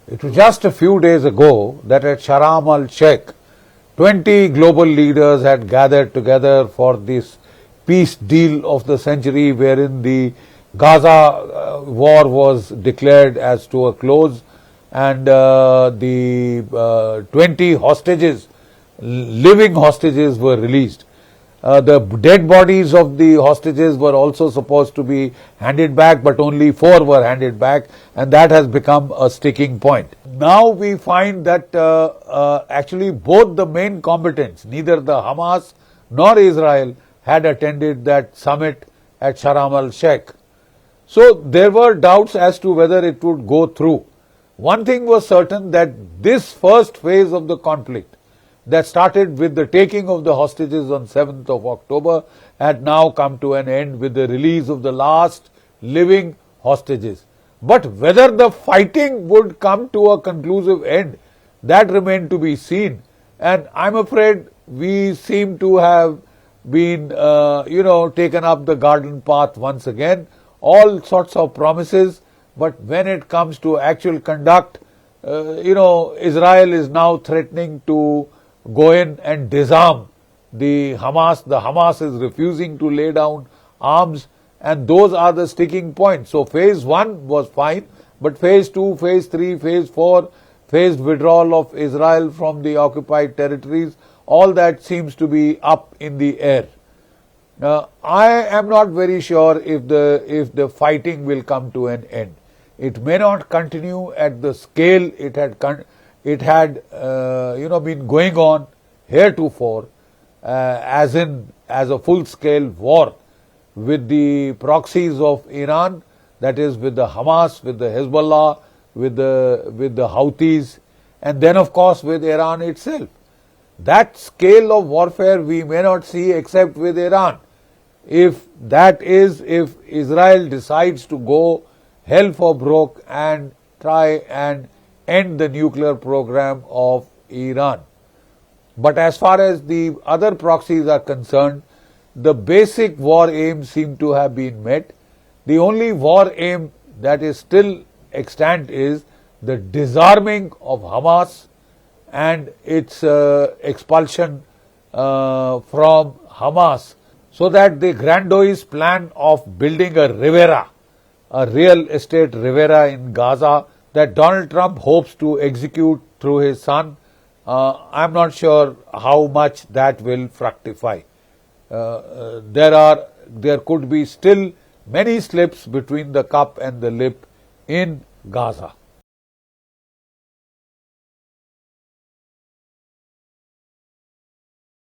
It was just a few days ago that at Sharm el-Sheikh, 20 global leaders had gathered together for this peace deal of the century, wherein the Gaza war was declared as to a close, and the 20 hostages, living hostages, were released. The dead bodies of the hostages were also supposed to be handed back, but only 4 were handed back, and that has become a sticking point. Now we find that actually both the main combatants, neither the Hamas nor Israel, had attended that summit at Sharm el-Sheikh. So there were doubts as to whether it would go through. One thing was certain, that this first phase of the conflict, that started with the taking of the hostages on 7th of October, had now come to an end with the release of the last living hostages. But whether the fighting would come to a conclusive end, that remained to be seen. And I'm afraid we seem to have been, taken up the garden path once again. All sorts of promises, but when it comes to actual conduct, Israel is now threatening to go in and disarm the Hamas. The Hamas is refusing to lay down arms, and those are the sticking points. So phase 1 was fine, but phase 2, phase 3, phase 4, phased withdrawal of Israel from the occupied territories, all that seems to be up in the air. I am not very sure if the fighting will come to an end. It may not continue at the scale it had been going on heretofore, as a full-scale war with the proxies of Iran, that is with the Hamas, with the Hezbollah, with the Houthis, and then of course with Iran itself. That scale of warfare we may not see except with Iran. If Israel decides to go hell for broke and try and end the nuclear program of Iran. But as far as the other proxies are concerned, the basic war aims seem to have been met. The only war aim that is still extant is the disarming of Hamas and its expulsion from Hamas, so that the grandiose plan of building a riviera, a real estate riviera in Gaza, that Donald Trump hopes to execute through his son, I'm not sure how much that will fructify. There could be still many slips between the cup and the lip in Gaza.